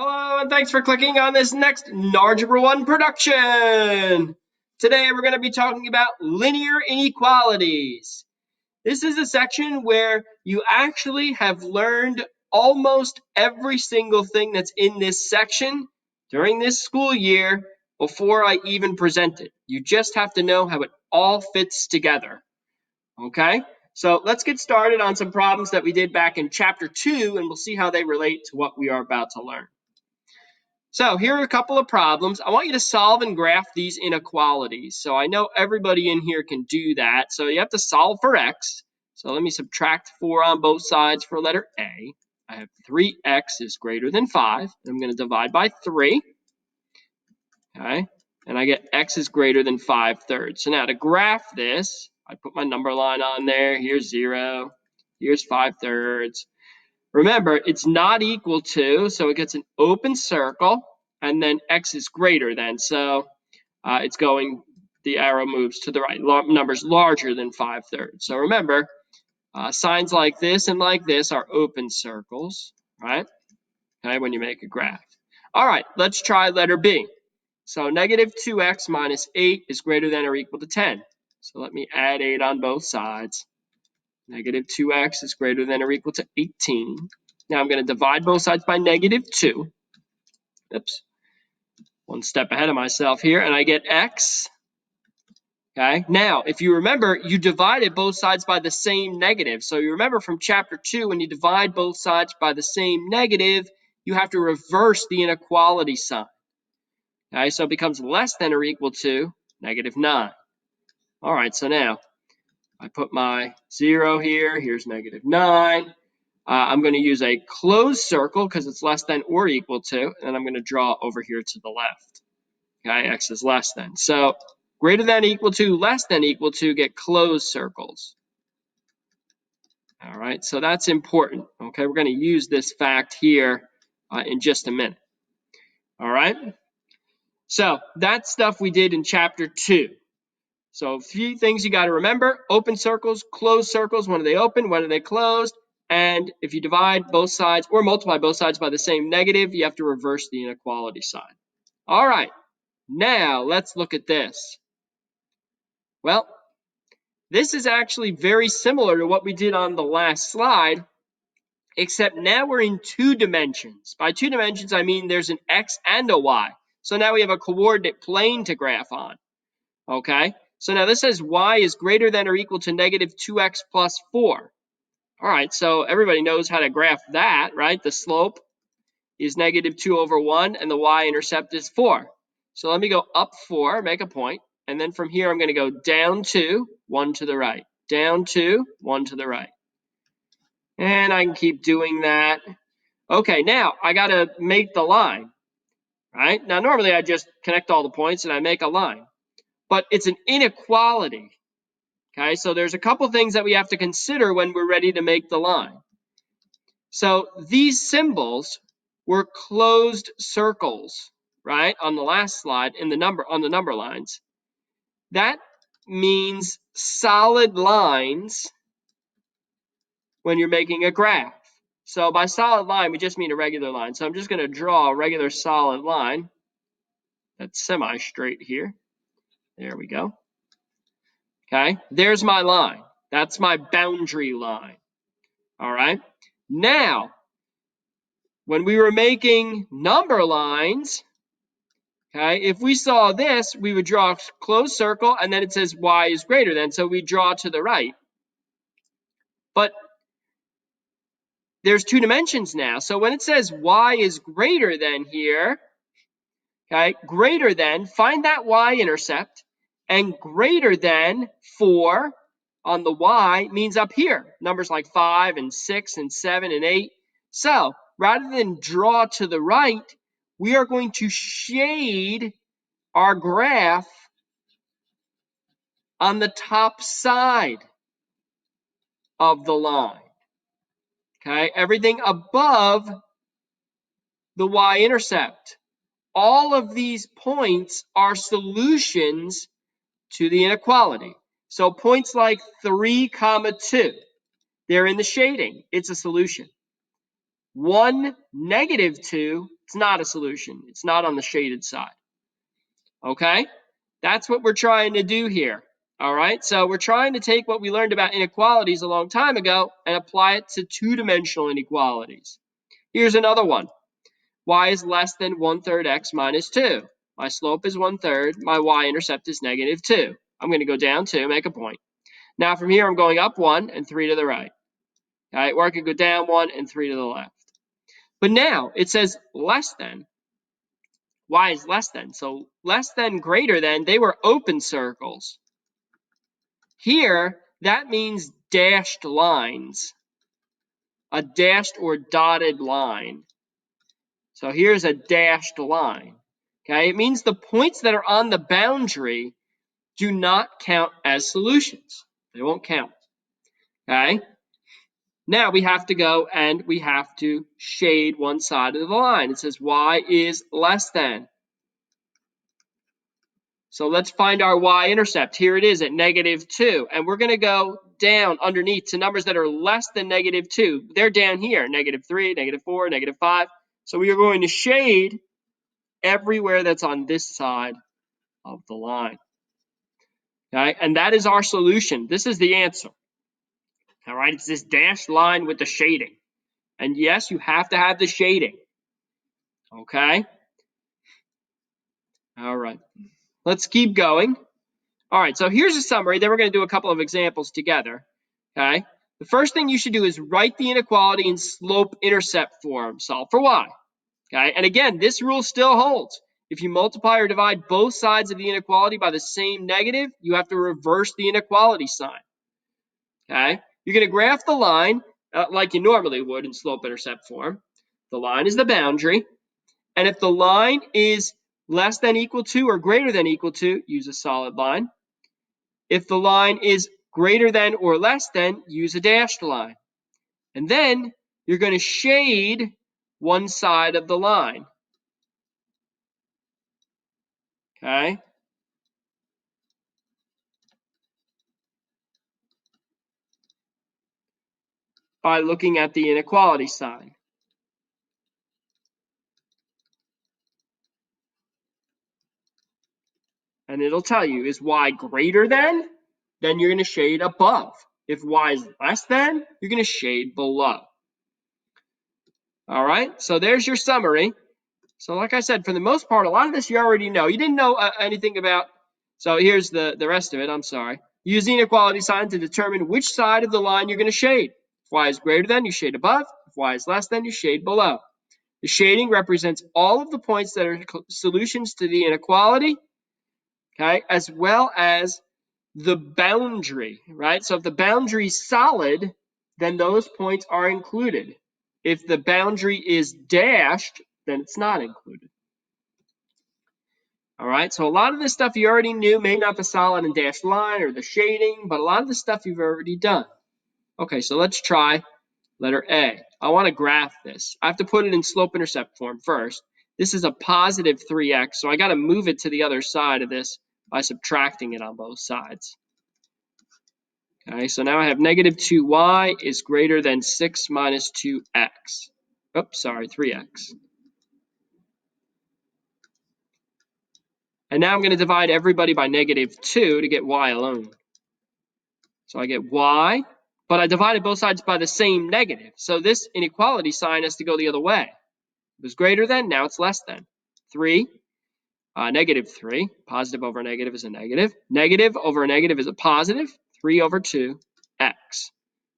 Hello, and thanks for clicking on this next Algebra 1 production. Today we're going to be talking about linear inequalities. This is a section where you actually have learned almost every single thing that's in this section during this school year before I even present it. You just have to know how it all fits together. Okay? So let's get started on some problems that we did back in Chapter 2, and we'll see how they relate to what we are about to learn. So here are a couple of problems. I want you to solve and graph these inequalities. So I know everybody in here can do that. So you have to solve for x. So let me subtract 4 on both sides for letter A. I have 3x is greater than 5. I'm going to divide by 3. Okay, and I get x is greater than 5/3. So now to graph this, I put my number line on there. Here's 0. Here's 5/3. Remember, it's not equal to, so it gets an open circle, and then x is greater than. So it's going, the arrow moves to the right. Numbers larger than 5/3. So remember, signs like this and like this are open circles, right? Okay, when you make a graph. All right, let's try letter B. So negative 2x minus 8 is greater than or equal to 10. So let me add 8 on both sides. Negative 2x is greater than or equal to 18. Now I'm going to divide both sides by negative 2. Oops. One step ahead of myself here, and I get x. Okay. Now, if you remember, you divided both sides by the same negative. So you remember from Chapter 2, when you divide both sides by the same negative, you have to reverse the inequality sign. Okay, so it becomes less than or equal to negative 9. All right, so now I put my 0 here. Here's negative 9. I'm going to use a closed circle because it's less than or equal to, and I'm going to draw over here to the left. Okay, x is less than. So greater than equal to, less than equal to get closed circles. All right, so that's important. Okay, we're going to use this fact here in just a minute. All right, so that's stuff we did in Chapter 2. So a few things you got to remember: open circles, closed circles. When are they open? When are they closed? And if you divide both sides or multiply both sides by the same negative, you have to reverse the inequality sign. All right, now let's look at this. Well, this is actually very similar to what we did on the last slide, except now we're in 2 dimensions. By 2 dimensions, I mean there's an x and a y. So now we have a coordinate plane to graph on. Okay, so now this says y is greater than or equal to negative 2x plus 4. All right, so everybody knows how to graph that, right? The slope is negative 2 over 1, and the y-intercept is 4. So let me go up 4, make a point, and then from here I'm going to go down 2, 1 to the right, down 2, 1 to the right. And I can keep doing that. Okay, now I got to make the line, right? Now normally I just connect all the points and I make a line, but it's an inequality. Okay, so there's a couple things that we have to consider when we're ready to make the line. So these symbols were closed circles, right? On the last slide on the number lines. That means solid lines when you're making a graph. So by solid line, we just mean a regular line. So I'm just going to draw a regular solid line that's semi-straight here. There we go. Okay, there's my line. That's my boundary line. All right. Now, when we were making number lines, okay, if we saw this, we would draw a closed circle, and then it says y is greater than, so we draw to the right. But there's 2 dimensions now. So when it says y is greater than here, okay, greater than, find that y-intercept, and greater than 4 on the y means up here, numbers like 5 and 6 and 7 and 8. So rather than draw to the right, we are going to shade our graph on the top side of the line. Okay, everything above the y-intercept. All of these points are solutions to the inequality. So points like 3, 2, they're in the shading. It's a solution. 1, negative 2, It's not a solution. It's not on the shaded side. Okay? That's what we're trying to do here. All right? So we're trying to take what we learned about inequalities a long time ago and apply it to two-dimensional inequalities. Here's another one. Y is less than 1/3 x minus 2. My slope is 1/3. My y-intercept is -2. I'm going to go down 2, make a point. Now from here, I'm going up 1 and 3 to the right. All right, or I could go down 1 and 3 to the left. But now it says less than. Y is less than. So less than, greater than, they were open circles. Here, that means dashed lines. A dashed or dotted line. So here's a dashed line. Okay, it means the points that are on the boundary do not count as solutions. They won't count. Okay? Now we have to go and we have to shade one side of the line. It says y is less than. So let's find our y-intercept. Here it is at -2. And we're going to go down underneath to numbers that are less than -2. They're down here, -3, -4, -5. So we are going to shade everywhere that's on this side of the line. Okay, and that is our solution. This is the answer. All right, it's this dashed line with the shading. And yes, you have to have the shading. Okay? All right. Let's keep going. All right, so here's a summary. Then we're going to do a couple of examples together. Okay? The first thing you should do is write the inequality in slope-intercept form. Solve for y. Okay? And again, this rule still holds. If you multiply or divide both sides of the inequality by the same negative, you have to reverse the inequality sign. Okay? You're going to graph the line like you normally would in slope-intercept form. The line is the boundary. And if the line is less than equal to or greater than equal to, use a solid line. If the line is greater than or less than, use a dashed line. And then you're going to shade one side of the line. Okay? By looking at the inequality sign. And it'll tell you, is y greater than? Then you're going to shade above. If y is less than, you're going to shade below. All right, so there's your summary. So like I said, for the most part, a lot of this you already know. You didn't know anything about, so here's the rest of it, I'm sorry. Use the inequality sign to determine which side of the line you're going to shade. If y is greater than, you shade above. If y is less than, you shade below. The shading represents all of the points that are solutions to the inequality, okay, as well as the boundary, right? So if the boundary is solid, then those points are included. If the boundary is dashed, then it's not included. All right, so a lot of this stuff you already knew, maybe not the solid and dashed line or the shading, but a lot of the stuff you've already done. Okay, so let's try letter A. I want to graph this. I have to put it in slope-intercept form first. This is a positive 3x, so I got to move it to the other side of this by subtracting it on both sides. Okay, so now I have -2y is greater than 6 minus 2x. Oops, sorry, 3x. And now I'm going to divide everybody by -2 to get y alone. So I get y, but I divided both sides by the same negative. So this inequality sign has to go the other way. It was greater than, now it's less than. 3, -3. Positive over a negative is a negative. Negative over a negative is a positive. 3 over 2x.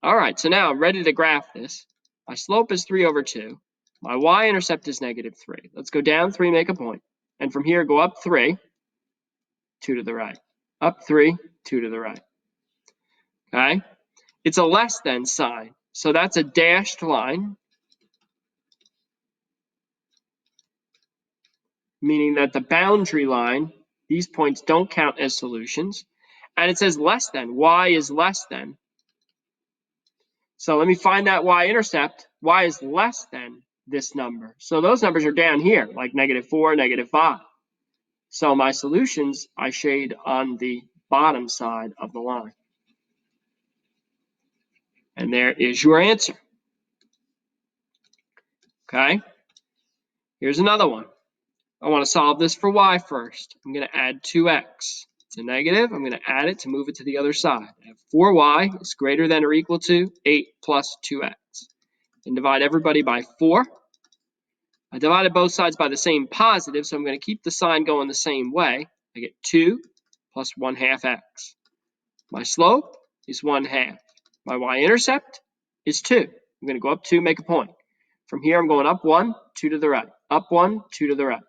All right, so now I'm ready to graph this. My slope is 3 over 2. My y-intercept is -3. Let's go down 3, make a point. And from here, go up 3, 2 to the right. Up 3, 2 to the right. Okay? It's a less than sign. So that's a dashed line, meaning that the boundary line, these points don't count as solutions. And it says less than. Y is less than. So let me find that y-intercept. Y is less than this number. So those numbers are down here, like -4, -5. So my solutions, I shade on the bottom side of the line. And there is your answer. Okay? Here's another one. I want to solve this for y first. I'm going to add 2x. It's a negative. I'm going to add it to move it to the other side. I have 4y is greater than or equal to 8 plus 2x. And divide everybody by 4. I divided both sides by the same positive, so I'm going to keep the sign going the same way. I get 2 plus 1/2 x. My slope is 1/2. My y-intercept is 2. I'm going to go up 2, make a point. From here, I'm going up 1, 2 to the right. Up 1, 2 to the right.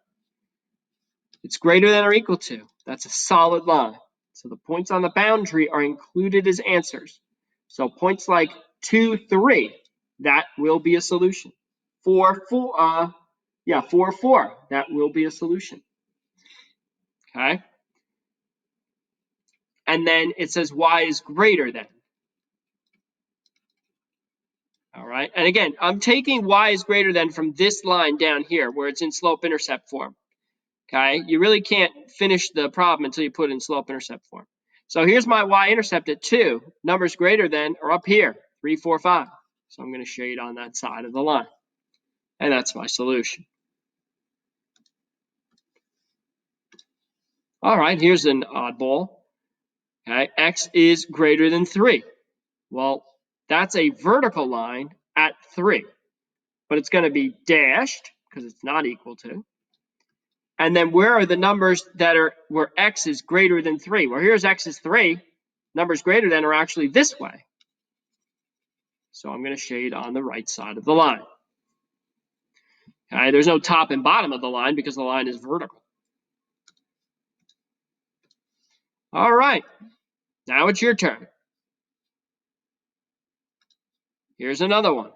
It's greater than or equal to. That's a solid line. So the points on the boundary are included as answers. So points like 2, 3, that will be a solution. 4, 4, 4, that will be a solution. Okay? And then it says y is greater than. All right? And again, I'm taking y is greater than from this line down here where it's in slope-intercept form. Okay? You really can't finish the problem until you put it in slope-intercept form. So here's my y-intercept at 2. Numbers greater than are up here, 3, 4, 5. So I'm going to shade on that side of the line. And that's my solution. All right, here's an oddball. Okay, x is greater than 3. Well, that's a vertical line at 3. But it's going to be dashed because it's not equal to. And then where are the numbers that are where x is greater than 3? Well, here's x is 3. Numbers greater than are actually this way. So I'm going to shade on the right side of the line. Okay, there's no top and bottom of the line because the line is vertical. All right, now it's your turn. Here's another one.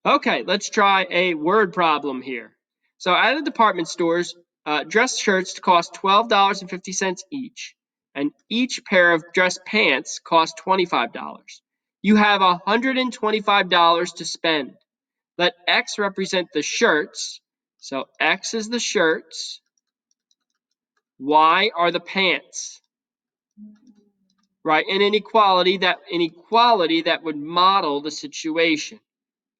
Okay, let's try a word problem here. So at the department stores, dress shirts cost $12.50 each, and each pair of dress pants cost $25. You have $125 to spend. Let X represent the shirts. So X is the shirts. Y are the pants. Right? An inequality that would model the situation.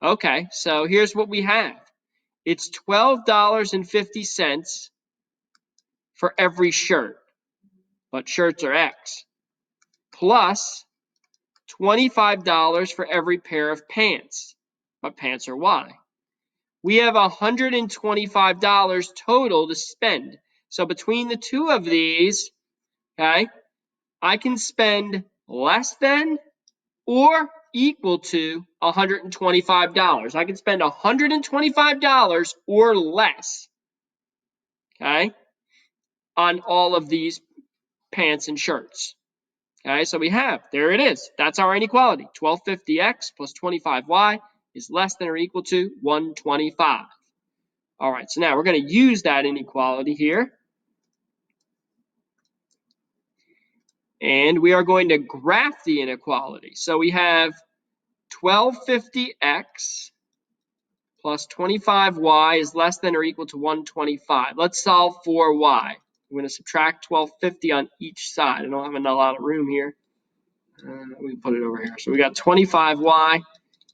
Okay, so here's what we have. It's $12.50 for every shirt, but shirts are X, plus $25 for every pair of pants, but pants are Y. We have $125 total to spend. So between the two of these, okay, I can spend less than or equal to $125. I can spend $125 or less, okay, on all of these pants and shirts. Okay, so there it is. That's our inequality. 1250x plus 25y is less than or equal to 125. All right, so now we're going to use that inequality here. And we are going to graph the inequality. So we have 1250x plus 25y is less than or equal to 125. Let's solve for y. I'm going to subtract 1250 on each side. I don't have a lot of room here. We can put it over here. So we got 25y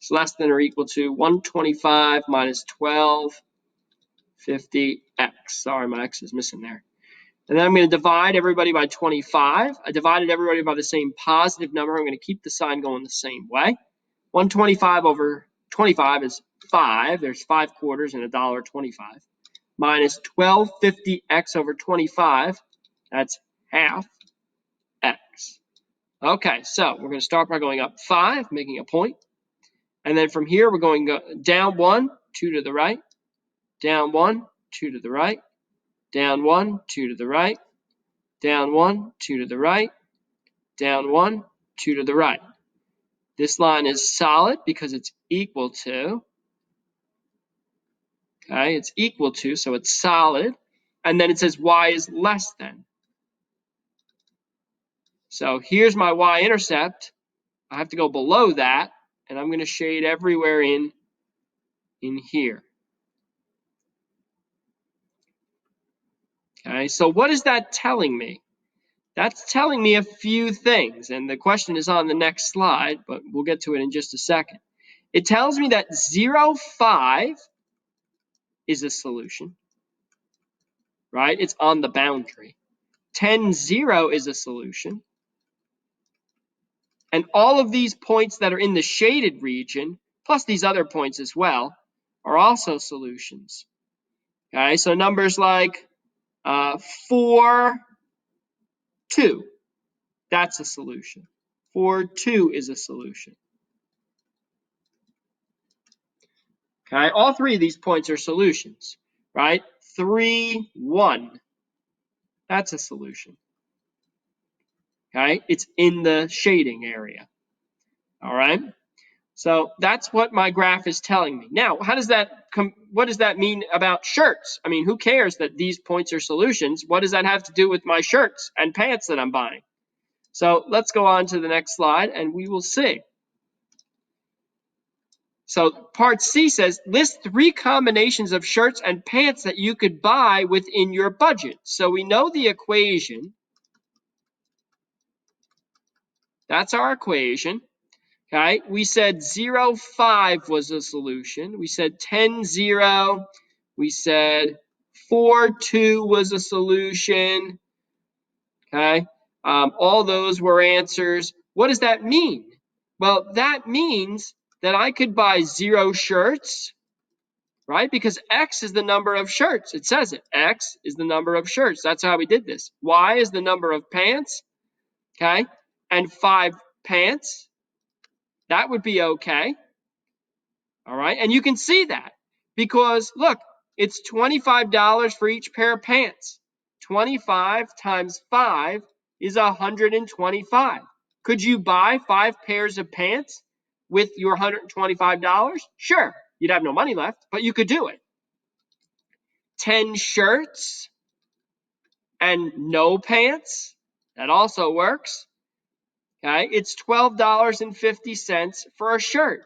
is less than or equal to 125 minus 1250x. Sorry, my x is missing there. And then I'm going to divide everybody by 25. I divided everybody by the same positive number. I'm going to keep the sign going the same way. 125 over 25 is 5. There's 5 quarters and $1.25. Minus 1250x over 25. That's half x. Okay, so we're going to start by going up 5, making a point. And then from here, we're going to go down 1, 2 to the right. Down 1, 2 to the right. Down 1, 2 to the right. Down 1, 2 to the right. Down 1, 2 to the right. This line is solid because it's equal to. Okay, it's equal to, so it's solid. And then it says y is less than. So here's my y-intercept. I have to go below that, and I'm going to shade everywhere in here. Okay, so what is that telling me? That's telling me a few things, and the question is on the next slide, but we'll get to it in just a second. It tells me that 0, 5 is a solution, right? It's on the boundary. 10, 0 is a solution. And all of these points that are in the shaded region, plus these other points as well, are also solutions. Okay, so numbers like 4, 2, that's a solution. 4, 2 is a solution. Okay, all three of these points are solutions, right? 3, 1, that's a solution. Okay, it's in the shading area. All right, so that's what my graph is telling me. Now, what does that mean about shirts? I mean, who cares that these points are solutions? What does that have to do with my shirts and pants that I'm buying? So let's go on to the next slide and we will see. So part C says, list 3 combinations of shirts and pants that you could buy within your budget. So we know the equation. That's our equation. Okay, we said 0, 5 was a solution. We said 10, 0. We said 4, 2 was a solution. Okay, all those were answers. What does that mean? Well, that means that I could buy 0 shirts, right? Because X is the number of shirts. It says it. X is the number of shirts. That's how we did this. Y is the number of pants. Okay, and 5 pants. That would be okay. All right, and you can see that because look, it's $25 for each pair of pants. 25 times 5 is 125. Could you buy 5 pairs of pants with your $125? Sure, you'd have no money left, but you could do it. 10 shirts and no pants, that also works. Okay, it's $12.50 for a shirt.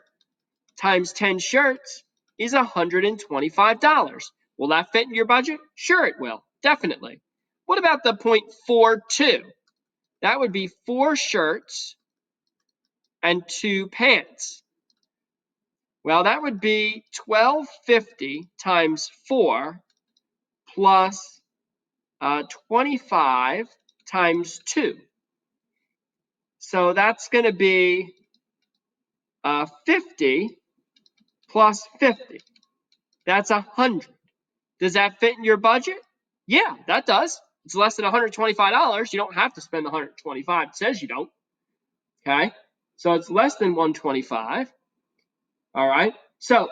Times 10 shirts is $125. Will that fit in your budget? Sure it will, definitely. What about the 0.42? That would be 4 shirts and 2 pants. Well, that would be $12.50 times 4 plus 25 times 2. So that's going to be 50 plus 50. That's 100. Does that fit in your budget? Yeah, that does. It's less than $125. You don't have to spend the $125. It says you don't. Okay, so it's less than $125. All right, so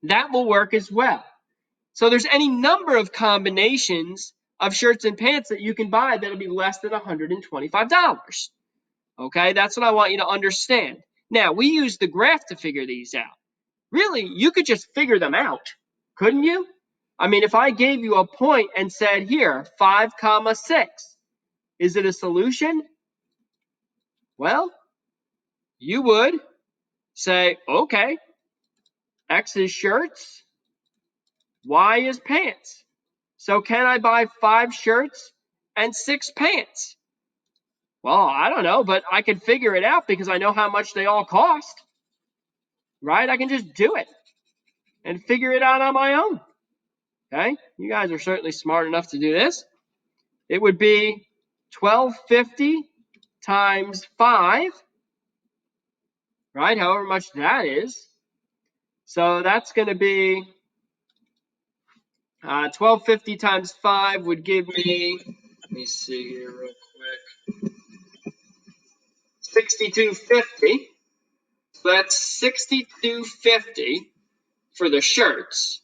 that will work as well. So there's any number of combinations of shirts and pants that you can buy that'll be less than $125. Okay, that's what I want you to understand. Now, we use the graph to figure these out. Really, you could just figure them out, couldn't you? I mean, if I gave you a point and said, here, 5, 6, is it a solution? Well, you would say, okay, X is shirts, Y is pants. So can I buy 5 shirts and 6 pants? Well, I don't know, but I can figure it out because I know how much they all cost, right? I can just do it and figure it out on my own. Okay, you guys are certainly smart enough to do this. It would be $12.50 times 5, right? However much that is. So that's going to be $12.50 times 5 would give me, let me see here real quick, $62.50. So that's $62.50 for the shirts.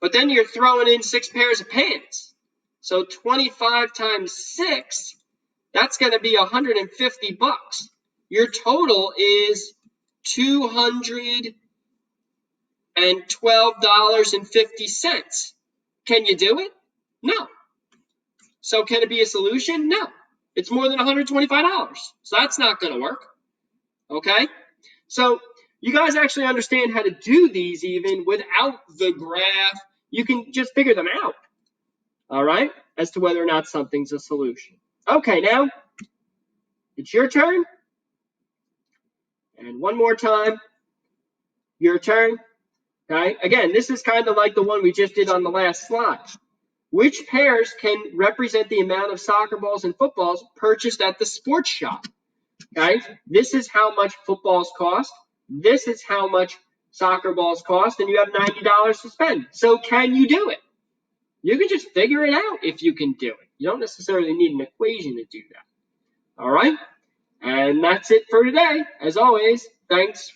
But then you're throwing in 6 pairs of pants. So 25 times 6, that's going to be $150. Your total is $212.50. Can you do it? No. So can it be a solution? No. It's more than $125. So that's not going to work. Okay? So you guys actually understand how to do these even without the graph. You can just figure them out. All right? As to whether or not something's a solution. Okay, now it's your turn. And one more time, your turn. Okay. Again, this is kind of like the one we just did on the last slide. Which pairs can represent the amount of soccer balls and footballs purchased at the sports shop? Okay. This is how much footballs cost. This is how much soccer balls cost, and you have $90 to spend. So can you do it? You can just figure it out if you can do it. You don't necessarily need an equation to do that. All right? And that's it for today. As always, thanks for